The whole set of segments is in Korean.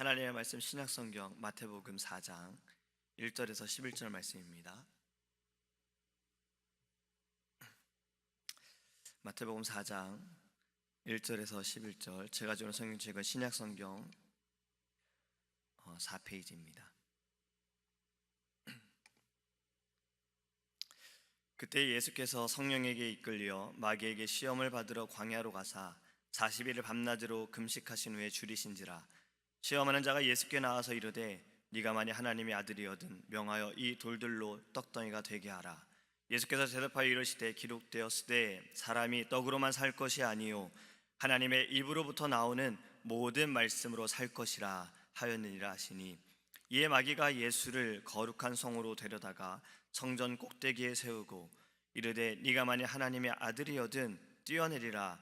하나님의 말씀 신약성경 마태복음 4장 1절에서 11절 말씀입니다. 마태복음 4장 1절에서 11절, 제가 주는 성경책은 신약성경 4페이지입니다. 그때 예수께서 성령에게 이끌려 마귀에게 시험을 받으러 광야로 가사 40일을 밤낮으로 금식하신 후에 줄이신지라. 시험하는 자가 예수께 나와서 이르되 네가 만일 하나님의 아들이거든 명하여 이 돌들로 떡덩이가 되게 하라. 예수께서 대답하여 이르시되 기록되었으되 사람이 떡으로만 살 것이 아니요 하나님의 입으로부터 나오는 모든 말씀으로 살 것이라 하였느니라 하시니, 이에 마귀가 예수를 거룩한 성으로 데려다가 성전 꼭대기에 세우고 이르되 네가 만일 하나님의 아들이거든 뛰어내리라.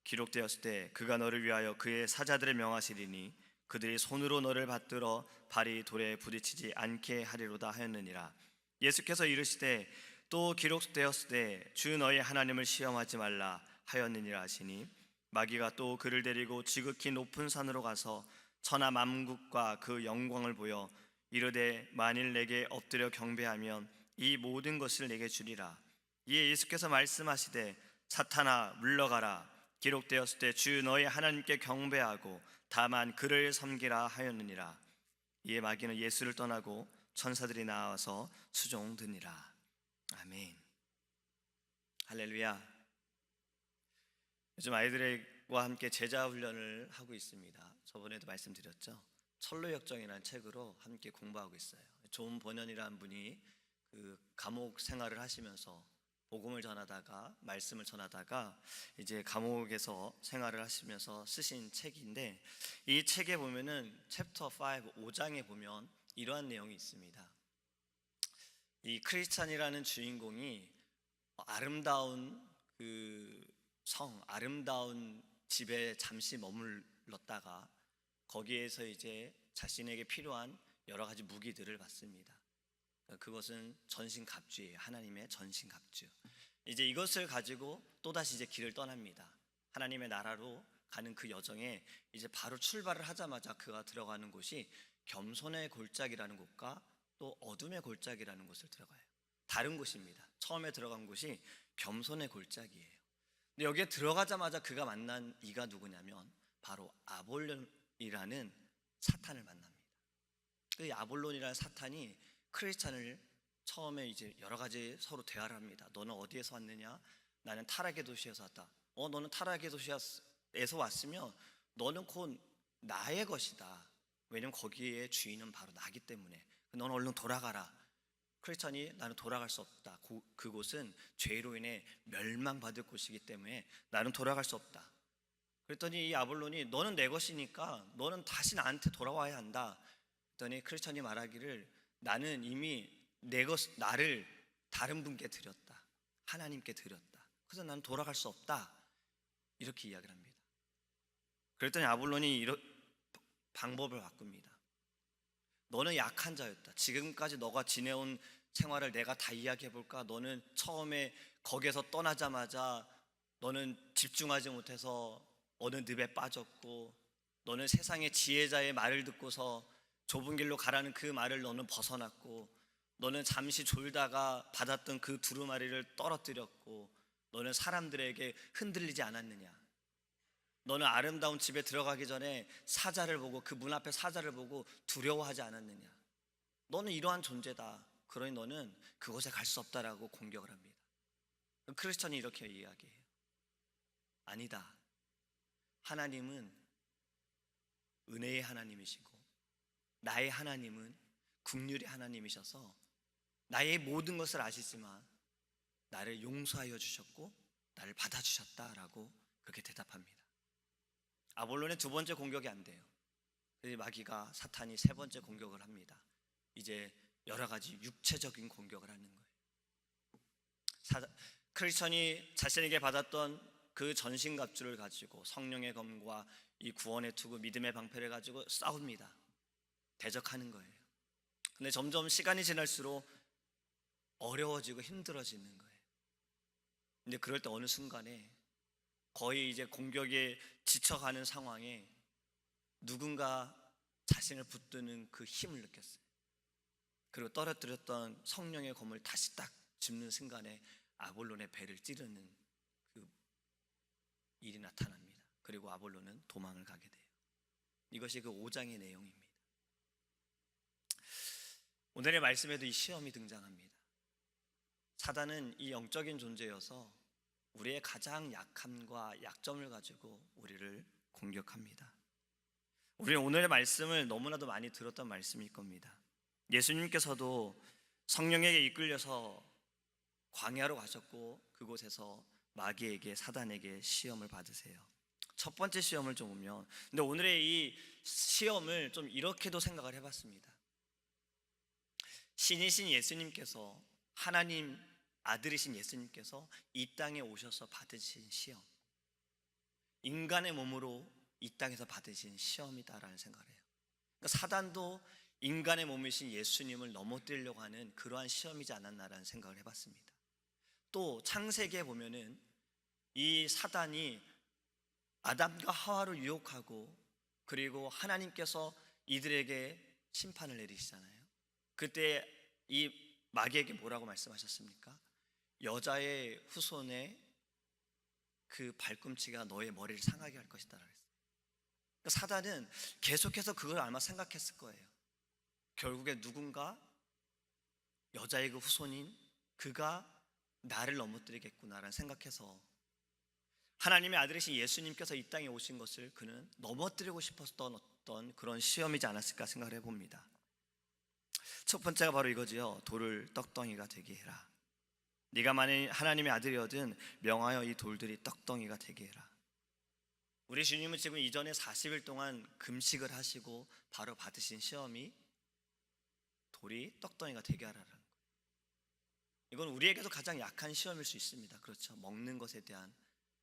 기록되었을 때 그가 너를 위하여 그의 사자들을 명하시리니 그들이 손으로 너를 받들어 발이 돌에 부딪히지 않게 하리로다 하였느니라. 예수께서 이르시되 또 기록되었을 때 주 너희 하나님을 시험하지 말라 하였느니라 하시니, 마귀가 또 그를 데리고 지극히 높은 산으로 가서 천하 만국과 그 영광을 보여 이르되 만일 내게 엎드려 경배하면 이 모든 것을 내게 주리라. 이에 예수께서 말씀하시되 사탄아 물러가라. 기록되었을 때 주 너희 하나님께 경배하고 다만 그를 섬기라 하였느니라. 이에 마귀는 예수를 떠나고 천사들이 나와서 수종드니라. 아멘. 할렐루야. 요즘 아이들과 함께 제자 훈련을 하고 있습니다. 저번에도 말씀드렸죠. 철로역정이라는 책으로 함께 공부하고 있어요. 좋은 번연이라는 분이 그 감옥 생활을 하시면서 복음을 전하다가 말씀을 전하다가 이제 감옥에서 생활을 하시면서 쓰신 책인데, 이 책에 보면은 챕터 5장에 보면 이러한 내용이 있습니다. 이 크리스찬이라는 주인공이 아름다운 그 성, 아름다운 집에 잠시 머물렀다가 거기에서 이제 자신에게 필요한 여러 가지 무기들을 받습니다. 그것은 전신갑주예요. 하나님의 전신갑주. 이제 이것을 가지고 또다시 이제 길을 떠납니다. 하나님의 나라로 가는 그 여정에 이제 바로 출발을 하자마자 그가 들어가는 곳이 겸손의 골짜기라는 곳과 또 어둠의 골짜기라는 곳을 들어가요. 다른 곳입니다. 처음에 들어간 곳이 겸손의 골짜기예요. 근데 여기에 들어가자마자 그가 만난 이가 누구냐면 바로 아볼론이라는 사탄을 만납니다. 그 아볼론이라는 사탄이 크리스찬을 처음에 이제 여러 가지 서로 대화를 합니다. 너는 어디에서 왔느냐? 나는 타락의 도시에서 왔다. 너는 타락의 도시에서 왔으면 너는 곧 나의 것이다. 왜냐면 거기에 주인은 바로 나기 때문에. 너는 얼른 돌아가라. 크리스찬이 나는 돌아갈 수 없다. 그곳은 죄로 인해 멸망받을 곳이기 때문에 나는 돌아갈 수 없다. 그랬더니 이 아볼론이 너는 내 것이니까 너는 다시 나한테 돌아와야 한다. 그랬더니 크리스찬이 말하기를 나는 이미 나를 다른 분께 드렸다. 하나님께 드렸다. 그래서 나는 돌아갈 수 없다. 이렇게 이야기를 합니다. 그랬더니 아볼론이 방법을 바꿉니다. 너는 약한 자였다. 지금까지 너가 지내온 생활을 내가 다 이야기해볼까? 너는 처음에 거기에서 떠나자마자 너는 집중하지 못해서 어느 늪에 빠졌고, 너는 세상의 지혜자의 말을 듣고서 좁은 길로 가라는 그 말을 너는 벗어났고, 너는 잠시 졸다가 받았던 그 두루마리를 떨어뜨렸고, 너는 사람들에게 흔들리지 않았느냐? 너는 아름다운 집에 들어가기 전에 사자를 보고, 그 문 앞에 사자를 보고 두려워하지 않았느냐? 너는 이러한 존재다. 그러니 너는 그곳에 갈 수 없다라고 공격을 합니다. 크리스천이 이렇게 이야기해요. 아니다. 하나님은 은혜의 하나님이시고 나의 하나님은 긍휼의 하나님이셔서 나의 모든 것을 아시지만 나를 용서하여 주셨고 나를 받아주셨다라고 그렇게 대답합니다. 아볼론의 두 번째 공격이 안 돼요. 그래서 마귀가, 사탄이 세 번째 공격을 합니다. 이제 여러 가지 육체적인 공격을 하는 거예요. 크리스천이 자신에게 받았던 그 전신갑주를 가지고 성령의 검과 이 구원의 투구, 믿음의 방패를 가지고 싸웁니다. 대적하는 거예요. 근데 점점 시간이 지날수록 어려워지고 힘들어지는 거예요. 근데 그럴 때 어느 순간에 거의 이제 공격에 지쳐가는 상황에 누군가 자신을 붙드는 그 힘을 느꼈어요. 그리고 떨어뜨렸던 성령의 검을 다시 딱 짚는 순간에 아볼론의 배를 찌르는 그 일이 나타납니다. 그리고 아볼론은 도망을 가게 돼요. 이것이 그 5장의 내용입니다. 오늘의 말씀에도 이 시험이 등장합니다. 사단은 이 영적인 존재여서 우리의 가장 약함과 약점을 가지고 우리를 공격합니다. 우리는 오늘의 말씀을 너무나도 많이 들었던 말씀일 겁니다. 예수님께서도 성령에게 이끌려서 광야로 가셨고 그곳에서 마귀에게 사단에게 시험을 받으세요. 첫 번째 시험을 좀 보면, 근데 오늘의 이 시험을 좀 이렇게도 생각을 해봤습니다. 신이신 예수님께서, 하나님 아들이신 예수님께서 이 땅에 오셔서 받으신 시험, 인간의 몸으로 이 땅에서 받으신 시험이다라는 생각을 해요. 그러니까 사단도 인간의 몸이신 예수님을 넘어뜨리려고 하는 그러한 시험이지 않았나라는 생각을 해봤습니다. 또 창세기에 보면은 이 사단이 아담과 하와를 유혹하고 그리고 하나님께서 이들에게 심판을 내리시잖아요. 그때 이 마귀에게 뭐라고 말씀하셨습니까? 여자의 후손의 그 발꿈치가 너의 머리를 상하게 할 것이다 그랬어요. 그러니까 사단은 계속해서 그걸 아마 생각했을 거예요. 결국에 누군가 여자의 그 후손인 그가 나를 넘어뜨리겠구나라는 생각해서 하나님의 아들이신 예수님께서 이 땅에 오신 것을 그는 넘어뜨리고 싶었던 어떤 그런 시험이지 않았을까 생각을 해봅니다. 첫 번째가 바로 이거지요. 돌을 떡덩이가 되게 해라. 네가 만일 하나님의 아들이거든 명하여 이 돌들이 떡덩이가 되게 해라. 우리 주님은 지금 이전에 40일 동안 금식을 하시고 바로 받으신 시험이 돌이 떡덩이가 되게 하라는 거예요. 이건 우리에게도 가장 약한 시험일 수 있습니다. 그렇죠. 먹는 것에 대한,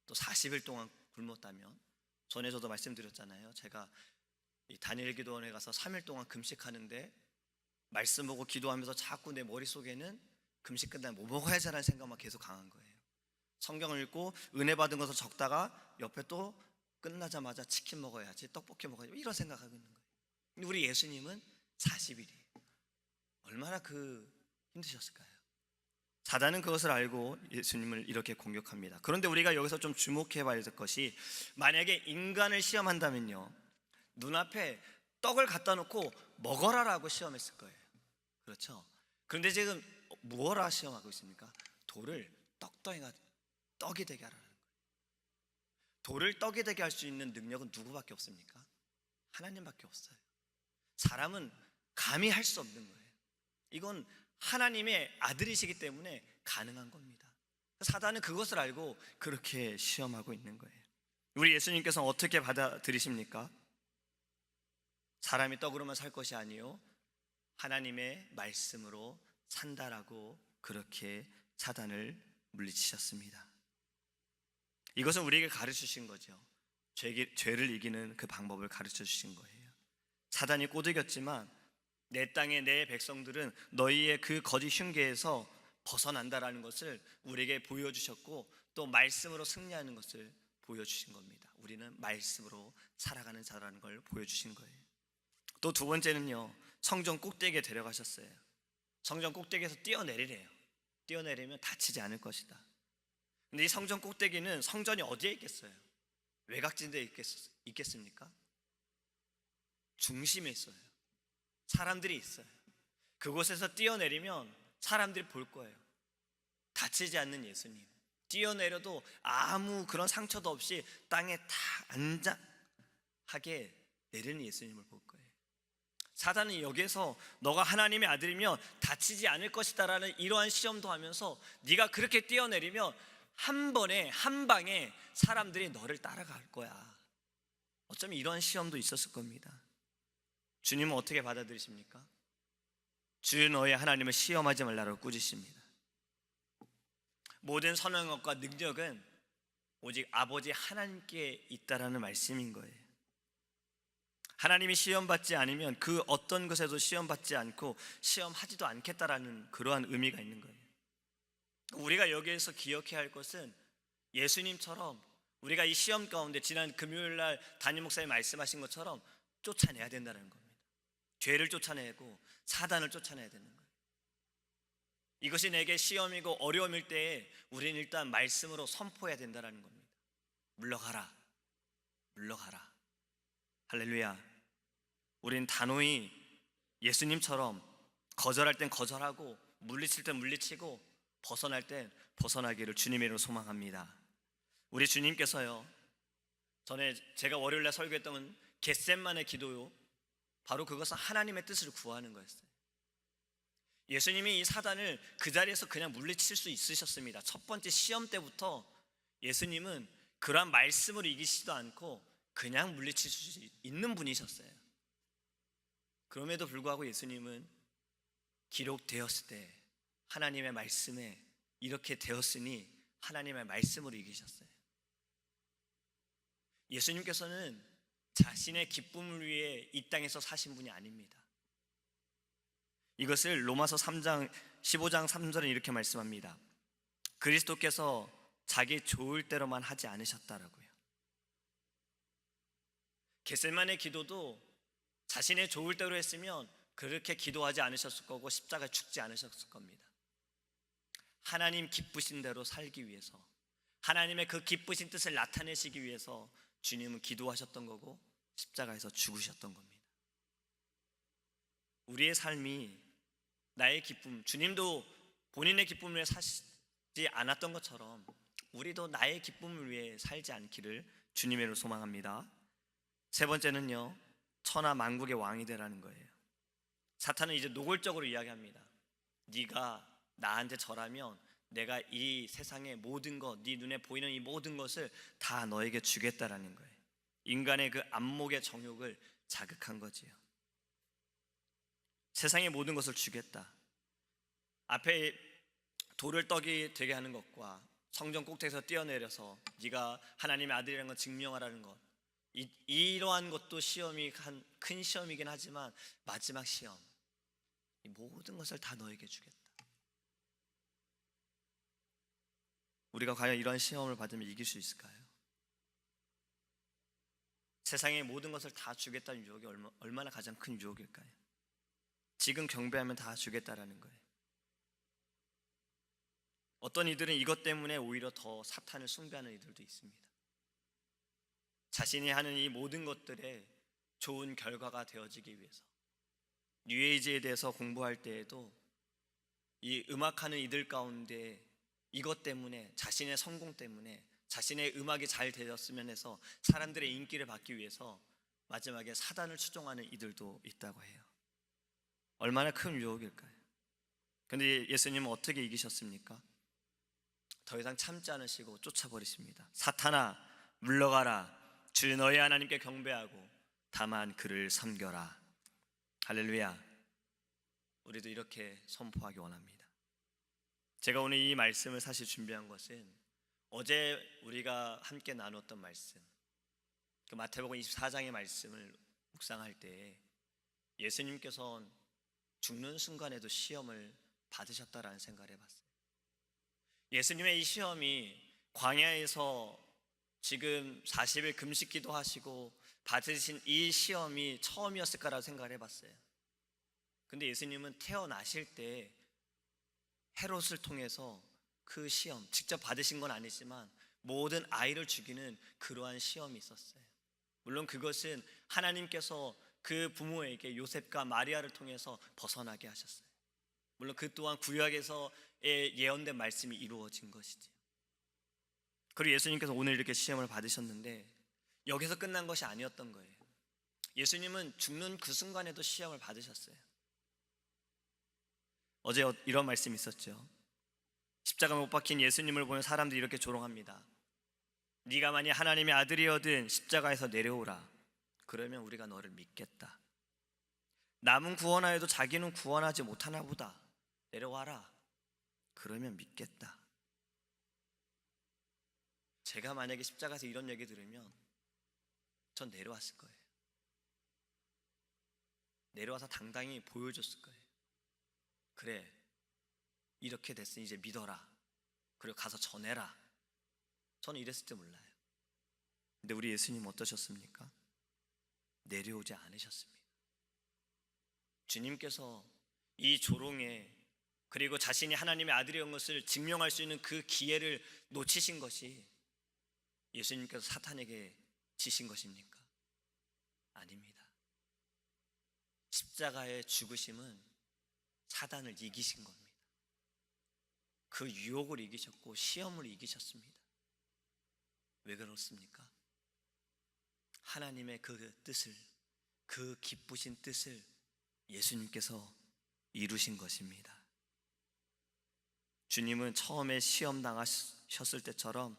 또 40일 동안 굶었다면, 전에 저도 말씀드렸잖아요. 제가 이 다니엘 기도원에 가서 3일 동안 금식하는데 말씀 보고 기도하면서 자꾸 내 머릿속에는 금식 끝나면 뭐 먹어야지 하는 생각만 계속 강한 거예요. 성경을 읽고 은혜 받은 것을 적다가 옆에 또 끝나자마자 치킨 먹어야지, 떡볶이 먹어야지, 이런 생각하고 있는 거예요. 근데 우리 예수님은 40일이에요. 얼마나 힘드셨을까요? 사단은 그것을 알고 예수님을 이렇게 공격합니다. 그런데 우리가 여기서 좀 주목해 봐야 될 것이, 만약에 인간을 시험한다면요, 눈앞에 떡을 갖다 놓고 먹어라라고 시험했을 거예요. 그렇죠? 그런데 지금 무엇라 시험하고 있습니까? 돌을 떡이 되게 하라는 거예요. 돌을 떡이 되게 할 수 있는 능력은 누구밖에 없습니까? 하나님밖에 없어요. 사람은 감히 할 수 없는 거예요. 이건 하나님의 아들이시기 때문에 가능한 겁니다. 사단은 그것을 알고 그렇게 시험하고 있는 거예요. 우리 예수님께서는 어떻게 받아들이십니까? 사람이 떡으로만 살 것이 아니요 하나님의 말씀으로 산다라고 그렇게 사단을 물리치셨습니다. 이것은 우리에게 가르쳐 주신 거죠. 죄를 이기는 그 방법을 가르쳐 주신 거예요. 사단이 꼬드겼지만 내 땅의 내 백성들은 너희의 그 거짓 흉계에서 벗어난다라는 것을 우리에게 보여주셨고, 또 말씀으로 승리하는 것을 보여주신 겁니다. 우리는 말씀으로 살아가는 자라는 걸 보여주신 거예요. 또 두 번째는요, 성전 꼭대기에 데려가셨어요. 성전 꼭대기에서 뛰어내리래요. 뛰어내리면 다치지 않을 것이다. 근데 이 성전 꼭대기는 성전이 어디에 있겠어요? 외곽진 데에 있겠습니까? 중심에 있어요. 사람들이 있어요. 그곳에서 뛰어내리면 사람들이 볼 거예요. 다치지 않는 예수님, 뛰어내려도 아무 그런 상처도 없이 땅에 다 안전하게 내리는 예수님을 볼 거예요. 사단은 여기에서 너가 하나님의 아들이면 다치지 않을 것이다 라는 이러한 시험도 하면서, 네가 그렇게 뛰어내리면 한 번에 한 방에 사람들이 너를 따라갈 거야. 어쩌면 이러한 시험도 있었을 겁니다. 주님은 어떻게 받아들이십니까? 주 너의 하나님을 시험하지 말라고 꾸짖습니다. 모든 선한 것과 능력은 오직 아버지 하나님께 있다라는 말씀인 거예요. 하나님이 시험받지 않으면 그 어떤 것에도 시험받지 않고 시험하지도 않겠다라는 그러한 의미가 있는 거예요. 우리가 여기에서 기억해야 할 것은, 예수님처럼 우리가 이 시험 가운데 지난 금요일 날 담임 목사님 말씀하신 것처럼 쫓아내야 된다는 겁니다. 죄를 쫓아내고 사단을 쫓아내야 되는 거예요. 이것이 내게 시험이고 어려움일 때에 우리는 일단 말씀으로 선포해야 된다는 겁니다. 물러가라, 물러가라. 할렐루야. 우린 단호히 예수님처럼 거절할 땐 거절하고 물리칠 땐 물리치고 벗어날 땐 벗어나기를 주님의 이름으로 소망합니다. 우리 주님께서요, 전에 제가 월요일날 설교했던 겟셋만의 기도요, 바로 그것은 하나님의 뜻을 구하는 거였어요. 예수님이 이 사단을 그 자리에서 그냥 물리칠 수 있으셨습니다. 첫 번째 시험 때부터 예수님은 그러한 말씀으로 이기시지도 않고 그냥 물리칠 수 있는 분이셨어요. 그럼에도 불구하고 예수님은 기록되었을 때 하나님의 말씀에 이렇게 되었으니 하나님의 말씀으로 이기셨어요. 예수님께서는 자신의 기쁨을 위해 이 땅에서 사신 분이 아닙니다. 이것을 로마서 3장 15장 3절은 이렇게 말씀합니다. 그리스도께서 자기 좋을 대로만 하지 않으셨다라고요. 겟세마네 기도도 자신의 좋을 대로 했으면 그렇게 기도하지 않으셨을 거고 십자가에 죽지 않으셨을 겁니다. 하나님 기쁘신 대로 살기 위해서, 하나님의 그 기쁘신 뜻을 나타내시기 위해서 주님은 기도하셨던 거고 십자가에서 죽으셨던 겁니다. 우리의 삶이 나의 기쁨, 주님도 본인의 기쁨을 위해 사시지 않았던 것처럼 우리도 나의 기쁨을 위해 살지 않기를 주님의 이름으로 소망합니다. 세 번째는요, 천하 만국의 왕이 되라는 거예요. 사탄은 이제 노골적으로 이야기합니다. 네가 나한테 절하면 내가 이 세상의 모든 것, 네 눈에 보이는 이 모든 것을 다 너에게 주겠다라는 거예요. 인간의 그 안목의 정욕을 자극한 거지요. 세상의 모든 것을 주겠다. 앞에 돌을 떡이 되게 하는 것과 성전 꼭대기에서 뛰어내려서 네가 하나님의 아들이라는 걸 증명하라는 것, 이러한 것도 시험이 큰 시험이긴 하지만 마지막 시험, 이 모든 것을 다 너에게 주겠다. 우리가 과연 이러한 시험을 받으면 이길 수 있을까요? 세상의 모든 것을 다 주겠다는 유혹이 얼마나 가장 큰 유혹일까요? 지금 경배하면 다 주겠다라는 거예요. 어떤 이들은 이것 때문에 오히려 더 사탄을 숭배하는 이들도 있습니다. 자신이 하는 이 모든 것들에 좋은 결과가 되어지기 위해서, 뉴에이지에 대해서 공부할 때에도 이 음악하는 이들 가운데 이것 때문에, 자신의 성공 때문에, 자신의 음악이 잘 되었으면 해서 사람들의 인기를 받기 위해서 마지막에 사단을 추종하는 이들도 있다고 해요. 얼마나 큰 유혹일까요? 그런데 예수님은 어떻게 이기셨습니까? 더 이상 참지 않으시고 쫓아버리십니다. 사탄아, 물러가라. 주 너희 하나님께 경배하고 다만 그를 섬겨라. 할렐루야. 우리도 이렇게 선포하기 원합니다. 제가 오늘 이 말씀을 사실 준비한 것은 어제 우리가 함께 나눴던 말씀, 그 마태복음 24장의 말씀을 묵상할 때 예수님께서는 죽는 순간에도 시험을 받으셨다라는 생각을 해봤어요. 예수님의 이 시험이 광야에서 지금 40일 금식 기도하시고 받으신 이 시험이 처음이었을까라고 생각을 해봤어요. 근데 예수님은 태어나실 때 헤롯을 통해서 그 시험, 직접 받으신 건 아니지만 모든 아이를 죽이는 그러한 시험이 있었어요. 물론 그것은 하나님께서 그 부모에게 요셉과 마리아를 통해서 벗어나게 하셨어요. 물론 그 또한 구약에서의 예언된 말씀이 이루어진 것이지. 그리고 예수님께서 오늘 이렇게 시험을 받으셨는데 여기서 끝난 것이 아니었던 거예요. 예수님은 죽는 그 순간에도 시험을 받으셨어요. 어제 이런 말씀이 있었죠. 십자가 못 박힌 예수님을 보면 사람들이 이렇게 조롱합니다. 네가 만약 하나님의 아들이어든 십자가에서 내려오라. 그러면 우리가 너를 믿겠다. 남은 구원하여도 자기는 구원하지 못하나 보다. 내려와라. 그러면 믿겠다. 제가 만약에 십자가에서 이런 얘기 들으면 전 내려왔을 거예요. 내려와서 당당히 보여줬을 거예요. 그래, 이렇게 됐으니 이제 믿어라. 그리고 가서 전해라. 저는 이랬을 때 몰라요. 근데 우리 예수님 어떠셨습니까? 내려오지 않으셨습니다. 주님께서 이 조롱에, 그리고 자신이 하나님의 아들이온 것을 증명할 수 있는 그 기회를 놓치신 것이 예수님께서 사탄에게 지신 것입니까? 아닙니다. 십자가의 죽으심은 사단을 이기신 겁니다. 그 유혹을 이기셨고 시험을 이기셨습니다. 왜 그렇습니까? 하나님의 그 뜻을, 그 기쁘신 뜻을 예수님께서 이루신 것입니다. 주님은 처음에 시험 당하셨을 때처럼,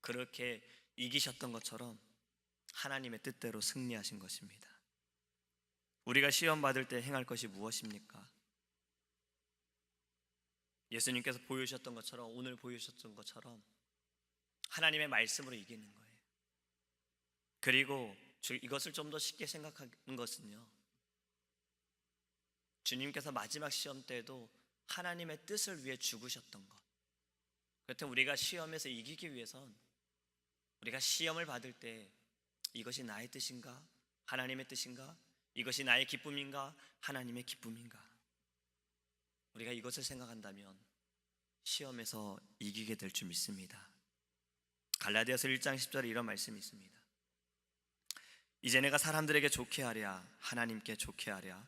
그렇게 이기셨던 것처럼 하나님의 뜻대로 승리하신 것입니다. 우리가 시험 받을 때 행할 것이 무엇입니까? 예수님께서 보여주셨던 것처럼, 오늘 보여주셨던 것처럼 하나님의 말씀으로 이기는 거예요. 그리고 이것을 좀 더 쉽게 생각하는 것은요, 주님께서 마지막 시험 때에도 하나님의 뜻을 위해 죽으셨던 것. 그렇다면 우리가 시험에서 이기기 위해선, 우리가 시험을 받을 때 이것이 나의 뜻인가? 하나님의 뜻인가? 이것이 나의 기쁨인가? 하나님의 기쁨인가? 우리가 이것을 생각한다면 시험에서 이기게 될 줄 믿습니다. 갈라디아서 1장 10절에 이런 말씀이 있습니다. 이제 내가 사람들에게 좋게 하랴, 하나님께 좋게 하랴,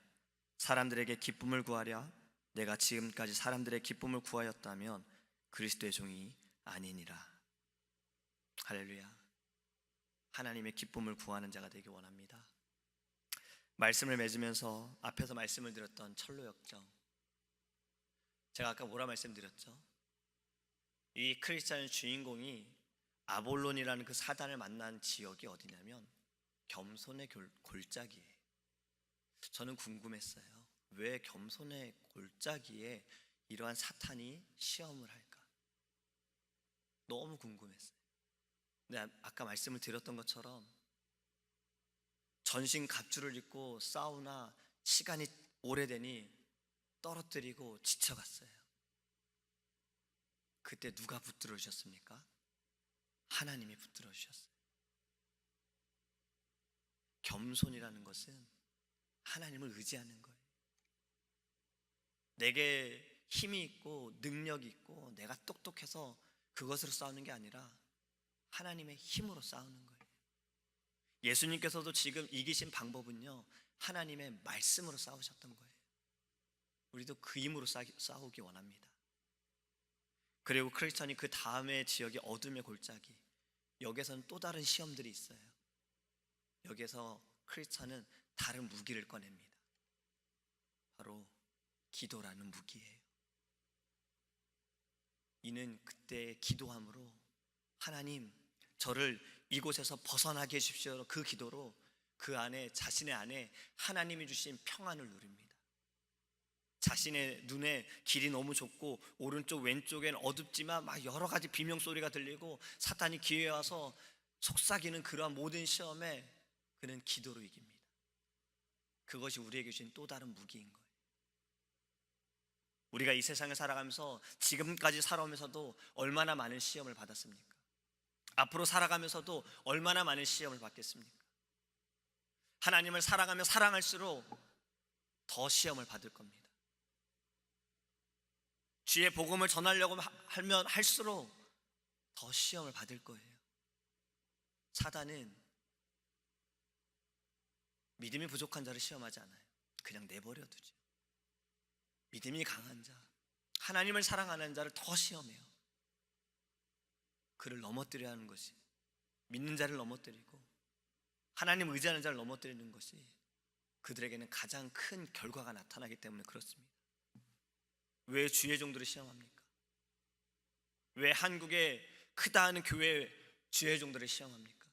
사람들에게 기쁨을 구하랴, 내가 지금까지 사람들의 기쁨을 구하였다면 그리스도의 종이 아니니라. 할렐루야. 하나님의 기쁨을 구하는 자가 되기 원합니다. 말씀을 맺으면서 앞에서 말씀을 드렸던 철로역정, 제가 아까 뭐라 말씀드렸죠? 이 크리스찬의 주인공이 아볼론이라는 그 사단을 만난 지역이 어디냐면 겸손의 골짜기예요. 저는 궁금했어요. 왜 겸손의 골짜기에 이러한 사탄이 시험을 할까? 너무 궁금했어요. 근데 아까 말씀을 드렸던 것처럼 전신 갑주를 입고 싸우나 시간이 오래되니 떨어뜨리고 지쳐갔어요. 그때 누가 붙들어 주셨습니까? 하나님이 붙들어 주셨어요. 겸손이라는 것은 하나님을 의지하는 거예요. 내게 힘이 있고 능력이 있고 내가 똑똑해서 그것으로 싸우는 게 아니라 하나님의 힘으로 싸우는 거예요. 예수님께서도 지금 이기신 방법은요, 하나님의 말씀으로 싸우셨던 거예요. 우리도 그 힘으로 싸우기 원합니다. 그리고 크리스천이 그 다음의 지역이 어둠의 골짜기, 여기에서는 또 다른 시험들이 있어요. 여기에서 크리스천은 다른 무기를 꺼냅니다. 바로 기도라는 무기예요. 이는 그때 기도함으로 하나님, 저를 이곳에서 벗어나게 해주십시오. 그 기도로 그 안에, 자신의 안에 하나님이 주신 평안을 누립니다. 자신의 눈에 길이 너무 좁고 오른쪽 왼쪽엔 어둡지만 막 여러 가지 비명소리가 들리고 사탄이 기회에 와서 속삭이는 그러한 모든 시험에 그는 기도로 이깁니다. 그것이 우리에게 주신 또 다른 무기인 거예요. 우리가 이 세상을 살아가면서 지금까지 살아오면서도 얼마나 많은 시험을 받았습니까? 앞으로 살아가면서도 얼마나 많은 시험을 받겠습니까? 하나님을 사랑하며 사랑할수록 더 시험을 받을 겁니다. 주의 복음을 전하려고 하면 할수록 더 시험을 받을 거예요. 사단은 믿음이 부족한 자를 시험하지 않아요. 그냥 내버려 두죠. 믿음이 강한 자, 하나님을 사랑하는 자를 더 시험해요. 그를 넘어뜨려야 하는 것이, 믿는 자를 넘어뜨리고 하나님 의지하는 자를 넘어뜨리는 것이 그들에게는 가장 큰 결과가 나타나기 때문에 그렇습니다. 왜 주의 종들을 시험합니까? 왜 한국의 크다 하는 교회 주의 종들을 시험합니까?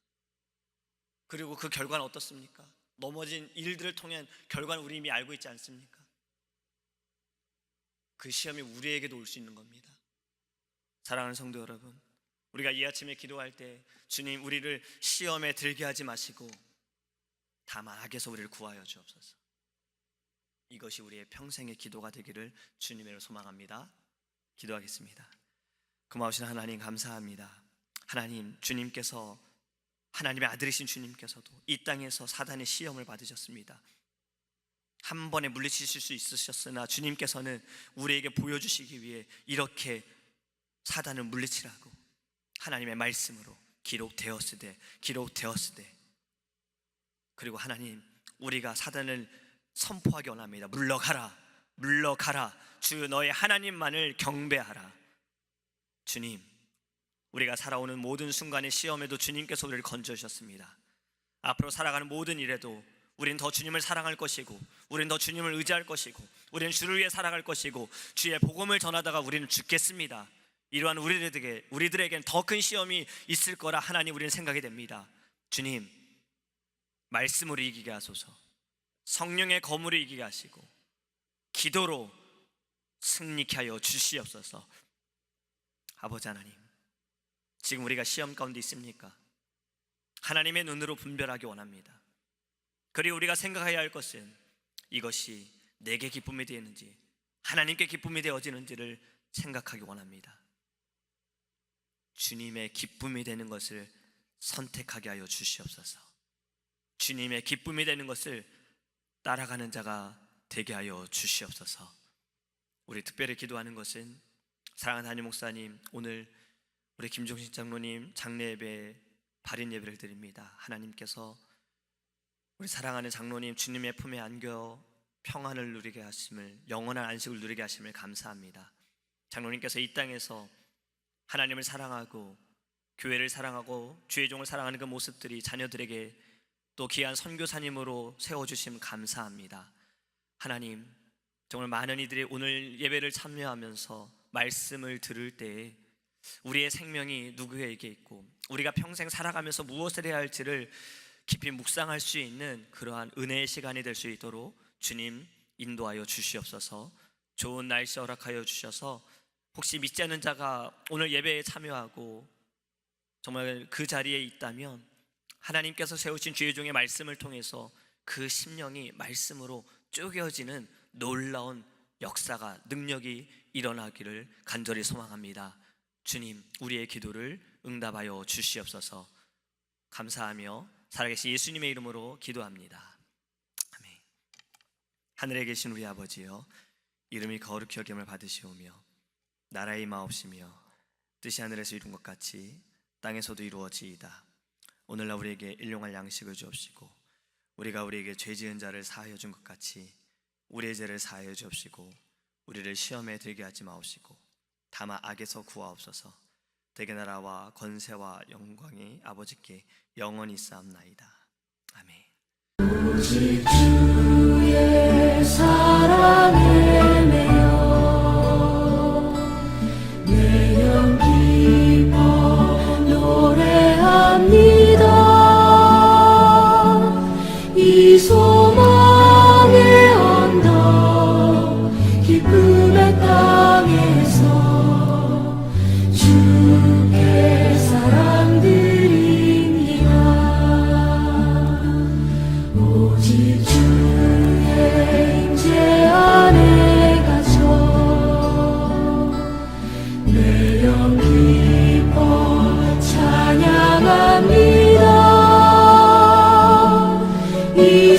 그리고 그 결과는 어떻습니까? 넘어진 일들을 통한 결과는 우리 이미 알고 있지 않습니까? 그 시험이 우리에게도 올 수 있는 겁니다. 사랑하는 성도 여러분, 우리가 이 아침에 기도할 때 주님, 우리를 시험에 들게 하지 마시고 다만 악에서 우리를 구하여 주옵소서. 이것이 우리의 평생의 기도가 되기를 주님으로 소망합니다. 기도하겠습니다. 고마우신 하나님, 감사합니다. 하나님, 주님께서, 하나님의 아들이신 주님께서도 이 땅에서 사단의 시험을 받으셨습니다. 한 번에 물리치실 수 있으셨으나 주님께서는 우리에게 보여주시기 위해 이렇게 사단을 물리치라고 하나님의 말씀으로 기록되었으되 그리고 하나님, 우리가 사단을 선포하기 원합니다. 물러가라. 주 너의 하나님만을 경배하라. 주님, 우리가 살아오는 모든 순간의 시험에도 주님께서 우리를 건져주셨습니다. 앞으로 살아가는 모든 일에도 우리는 더 주님을 사랑할 것이고, 우리는 더 주님을 의지할 것이고, 우리는 주를 위해 살아갈 것이고, 주의 복음을 전하다가 우리는 죽겠습니다. 이러한 우리들에겐 더 큰 시험이 있을 거라 하나님, 우리는 생각이 됩니다. 주님, 말씀으로 이기게 하소서. 성령의 검으로 이기게 하시고 기도로 승리케 하여 주시옵소서. 아버지 하나님, 지금 우리가 시험 가운데 있습니까? 하나님의 눈으로 분별하기 원합니다. 그리고 우리가 생각해야 할 것은 이것이 내게 기쁨이 되었는지 하나님께 기쁨이 되어지는지를 생각하기 원합니다. 주님의 기쁨이 되는 것을 선택하게 하여 주시옵소서. 주님의 기쁨이 되는 것을 따라가는 자가 되게 하여 주시옵소서. 우리 특별히 기도하는 것은 사랑하는 담임 목사님, 오늘 우리 김종신 장로님 장례 예배, 발인 예배를 드립니다. 하나님께서 우리 사랑하는 장로님 주님의 품에 안겨 평안을 누리게 하심을, 영원한 안식을 누리게 하심을 감사합니다. 장로님께서 이 땅에서 하나님을 사랑하고 교회를 사랑하고 주의 종을 사랑하는 그 모습들이 자녀들에게 또 귀한 선교사님으로 세워주심 감사합니다. 하나님, 정말 많은 이들이 오늘 예배를 참여하면서 말씀을 들을 때에 우리의 생명이 누구에게 있고 우리가 평생 살아가면서 무엇을 해야 할지를 깊이 묵상할 수 있는 그러한 은혜의 시간이 될 수 있도록 주님 인도하여 주시옵소서. 좋은 날씨 허락하여 주셔서 혹시 믿지 않는 자가 오늘 예배에 참여하고 정말 그 자리에 있다면 하나님께서 세우신 주의 종의 말씀을 통해서 그 심령이 말씀으로 쪼개어지는 놀라운 역사가, 능력이 일어나기를 간절히 소망합니다. 주님, 우리의 기도를 응답하여 주시옵소서. 감사하며 살아계신 예수님의 이름으로 기도합니다. 아멘. 하늘에 계신 우리 아버지여, 이름이 거룩히 여김을 받으시오며 나라의 임하옵시며 뜻이 하늘에서 이룬 것 같이 땅에서도 이루어지이다. 오늘날 우리에게 일용할 양식을 주옵시고 우리가 우리에게 죄 지은 자를 사하여 준 것 같이 우리의 죄를 사하여 주옵시고 우리를 시험에 들게 하지 마옵시고 다만 악에서 구하옵소서. 대개 나라와 권세와 영광이 아버지께 영원히 있사옵나이다. 아멘. 오직 주의 사랑에 매여 내 영 기뻐 노래합니다. 이 소망의 언덕 기쁨의 땅에서 주께 사랑 드립니다. 오직 주의 임재 안에 갇혀 내 영 기뻐 찬양합니다. 이